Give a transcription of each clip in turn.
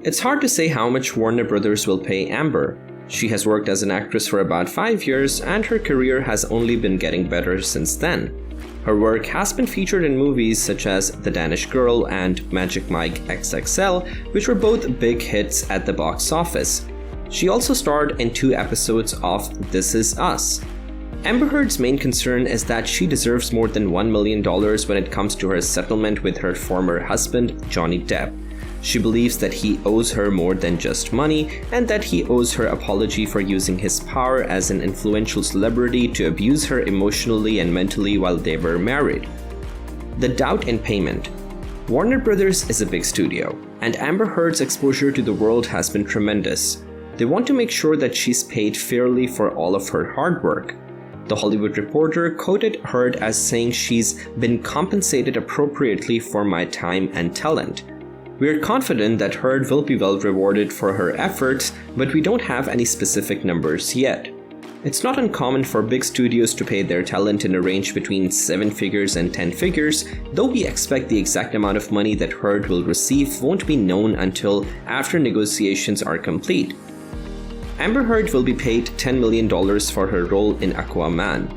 It's hard to say how much Warner Brothers will pay Amber. She has worked as an actress for about 5 years, and her career has only been getting better since then. Her work has been featured in movies such as The Danish Girl and Magic Mike XXL, which were both big hits at the box office. She also starred in 2 episodes of This Is Us. Amber Heard's main concern is that she deserves more than $1 million when it comes to her settlement with her former husband, Johnny Depp. She believes that he owes her more than just money, and that he owes her apology for using his power as an influential celebrity to abuse her emotionally and mentally while they were married. The doubt in payment. Warner Brothers is a big studio, and Amber Heard's exposure to the world has been tremendous. They want to make sure that she's paid fairly for all of her hard work. The Hollywood Reporter quoted Heard as saying she's been compensated appropriately for my time and talent. We're confident that Heard will be well rewarded for her efforts, but we don't have any specific numbers yet. It's not uncommon for big studios to pay their talent in a range between 7 figures and 10 figures, though we expect the exact amount of money that Heard will receive won't be known until after negotiations are complete. Amber Heard will be paid $10 million for her role in Aquaman.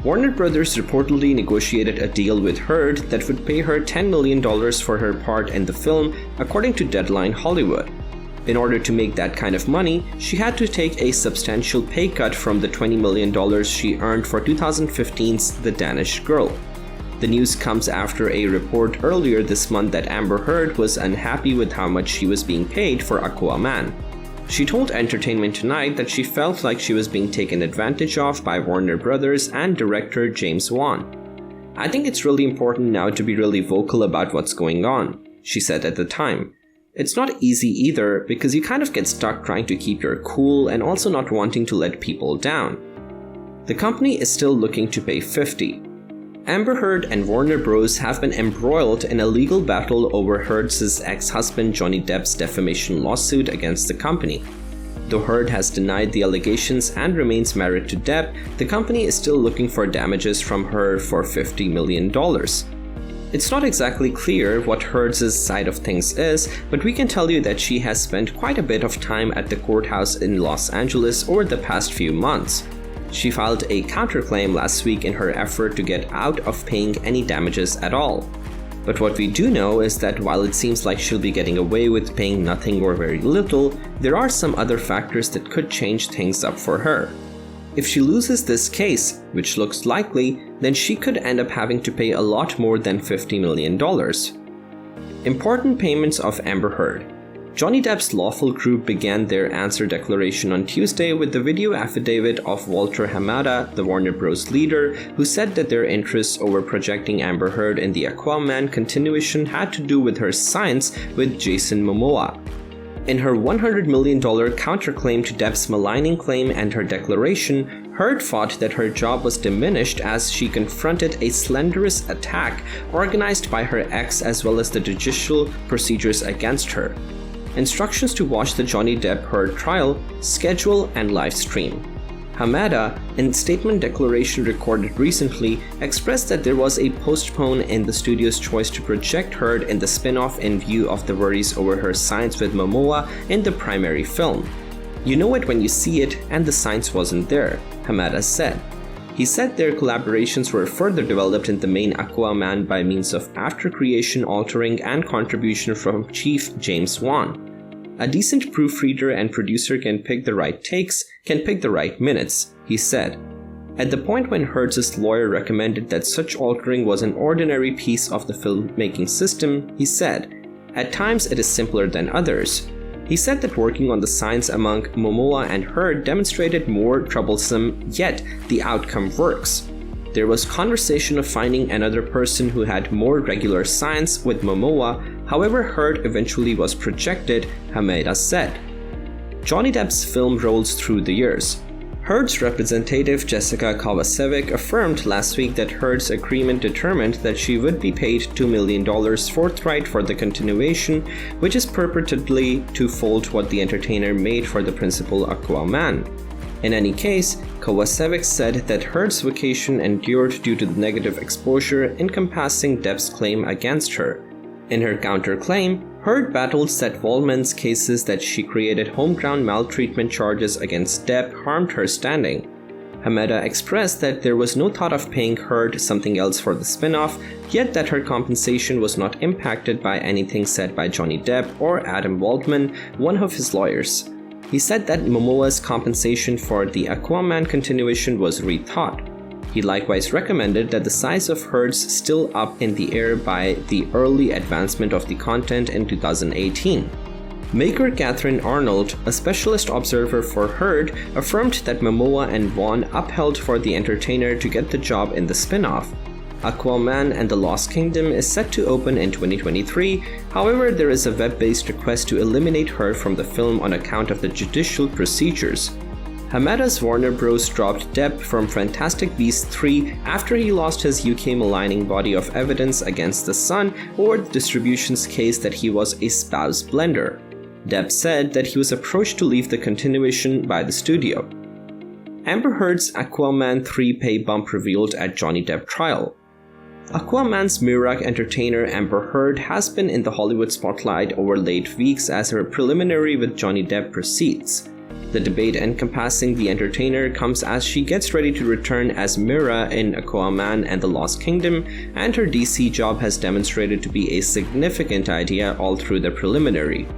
Warner Brothers reportedly negotiated a deal with Heard that would pay her $10 million for her part in the film, according to Deadline Hollywood. In order to make that kind of money, she had to take a substantial pay cut from the $20 million she earned for 2015's The Danish Girl. The news comes after a report earlier this month that Amber Heard was unhappy with how much she was being paid for Aquaman. She told Entertainment Tonight that she felt like she was being taken advantage of by Warner Brothers and director James Wan. I think it's really important now to be really vocal about what's going on, she said at the time. It's not easy either because you kind of get stuck trying to keep your cool and also not wanting to let people down. The company is still looking to pay $50. Amber Heard and Warner Bros. Have been embroiled in a legal battle over Heard's ex-husband Johnny Depp's defamation lawsuit against the company. Though Heard has denied the allegations and remains married to Depp, the company is still looking for damages from her for $50 million. It's not exactly clear what Heard's side of things is, but we can tell you that she has spent quite a bit of time at the courthouse in Los Angeles over the past few months. She filed a counterclaim last week in her effort to get out of paying any damages at all. But what we do know is that while it seems like she'll be getting away with paying nothing or very little, there are some other factors that could change things up for her. If she loses this case, which looks likely, then she could end up having to pay a lot more than $50 million. Important payments of Amber Heard. Johnny Depp's lawful group began their answer declaration on Tuesday with the video affidavit of Walter Hamada, the Warner Bros. Leader, who said that their interests over projecting Amber Heard in the Aquaman continuation had to do with her science with Jason Momoa. In her $100 million counterclaim to Depp's maligning claim and her declaration, Heard fought that her job was diminished as she confronted a slanderous attack organized by her ex as well as the judicial procedures against her. Instructions to watch the Johnny Depp Heard trial, schedule, and live stream. Hamada, in statement declaration recorded recently, expressed that there was a postpone in the studio's choice to project Heard in the spin-off in view of the worries over her science with Momoa in the primary film. You know it when you see it, and the science wasn't there, Hamada said. He said their collaborations were further developed in the main Aquaman by means of after-creation altering and contribution from Chief James Wan. A decent proofreader and producer can pick the right takes, can pick the right minutes, he said. At the point when Heard's lawyer recommended that such altering was an ordinary piece of the filmmaking system, he said, "At times it is simpler than others." He said that working on the science among Momoa and Heard demonstrated more troublesome, yet the outcome works. There was conversation of finding another person who had more regular science with Momoa, however Heard eventually was projected, Hamada said. Johnny Depp's film rolls through the years. Heard's representative Jessica Kovacevic affirmed last week that Heard's agreement determined that she would be paid $2 million forthright for the continuation, which is purportedly twofold what the entertainer made for the principal Aquaman. In any case, Kovacevic said that Heard's vacation endured due to the negative exposure encompassing Depp's claim against her. In her counterclaim, Heard battled Seth Waldman's cases that she created homegrown maltreatment charges against Depp harmed her standing. Mera expressed that there was no thought of paying Heard something else for the spin-off, yet that her compensation was not impacted by anything said by Johnny Depp or Adam Waldman, one of his lawyers. He said that Momoa's compensation for the Aquaman continuation was rethought. He likewise recommended that the size of Heard's still up in the air by the early advancement of the content in 2018. Maker Catherine Arnold, a specialist observer for Heard, affirmed that Momoa and Vaughn upheld for the entertainer to get the job in the spin-off. Aquaman and the Lost Kingdom is set to open in 2023, however there is a web-based request to eliminate Heard from the film on account of the judicial procedures. Mera's Warner Bros. Dropped Depp from Fantastic Beasts 3 after he lost his UK maligning body of evidence against The Sun over the distribution's case that he was a spouse blender. Depp said that he was approached to leave the continuation by the studio. Amber Heard's Aquaman 3 pay bump revealed at Johnny Depp trial. Aquaman's Mera entertainer Amber Heard has been in the Hollywood spotlight over late weeks as her preliminary with Johnny Depp proceeds. The debate encompassing the entertainer comes as she gets ready to return as Mera in Aquaman and the Lost Kingdom, and her DC job has demonstrated to be a significant idea all through the preliminary.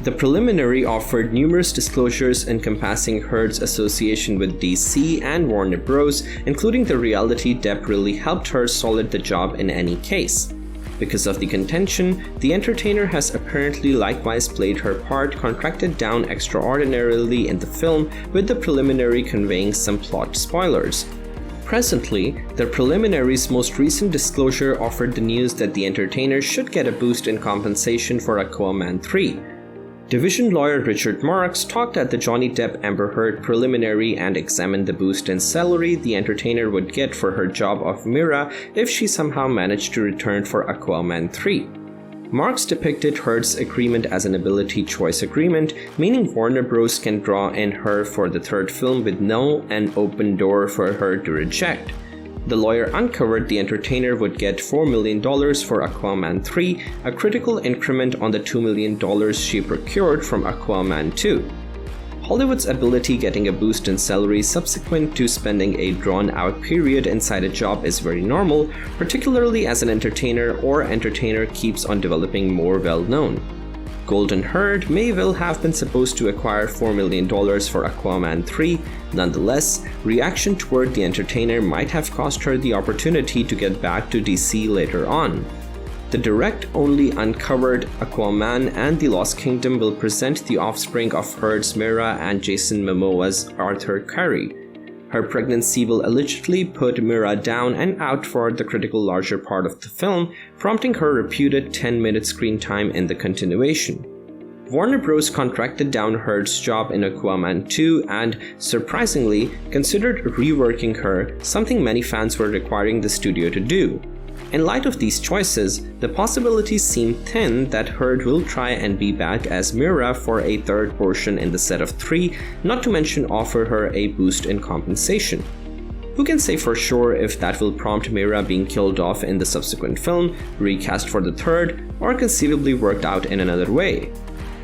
The preliminary offered numerous disclosures encompassing Heard's association with DC and Warner Bros., including the reality Depp really helped her solid the job in any case. Because of the contention, the entertainer has apparently likewise played her part contracted down extraordinarily in the film, with the preliminary conveying some plot spoilers. Presently, the preliminary's most recent disclosure offered the news that the entertainer should get a boost in compensation for Aquaman 3. Division lawyer Richard Marks talked at the Johnny Depp Amber Heard preliminary and examined the boost in salary the entertainer would get for her job of Mera if she somehow managed to return for Aquaman 3. Marks depicted Heard's agreement as an ability choice agreement, meaning Warner Bros. Can draw in her for the third film with an open door for her to reject. The lawyer uncovered the entertainer would get $4 million for Aquaman 3, a critical increment on the $2 million she procured from Aquaman 2. Hollywood's ability getting a boost in salary subsequent to spending a drawn-out period inside a job is very normal, particularly as an entertainer or entertainer keeps on developing more well-known. Golden Heard may well have been supposed to acquire $4 million for Aquaman 3, nonetheless, reaction toward the entertainer might have cost her the opportunity to get back to DC later on. The direct only uncovered Aquaman and the Lost Kingdom will present the offspring of Heard's Mera and Jason Momoa's Arthur Curry. Her pregnancy will allegedly put Mera down and out for the critical larger part of the film, prompting her reputed 10-minute screen time in the continuation. Warner Bros. Contracted down Heard's job in Aquaman 2 and, surprisingly, considered reworking her, something many fans were requiring the studio to do. In light of these choices, the possibilities seem thin that Heard will try and be back as Mera for a third portion in the set of 3, not to mention offer her a boost in compensation. Who can say for sure if that will prompt Mera being killed off in the subsequent film, recast for the third, or conceivably worked out in another way?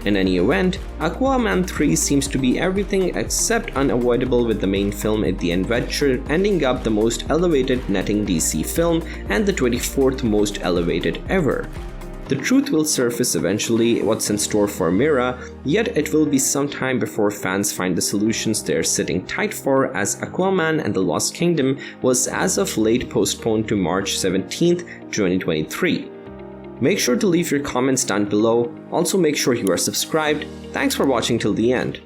In any event, Aquaman 3 seems to be everything except unavoidable, with the main film at the adventure ending up the most elevated netting DC film and the 24th most elevated ever. The truth will surface eventually what's in store for Mera, yet it will be some time before fans find the solutions they're sitting tight for, as Aquaman and the Lost Kingdom was as of late postponed to March 17th, 2023. Make sure to leave your comments down below. Also make sure you are subscribed. Thanks for watching till the end.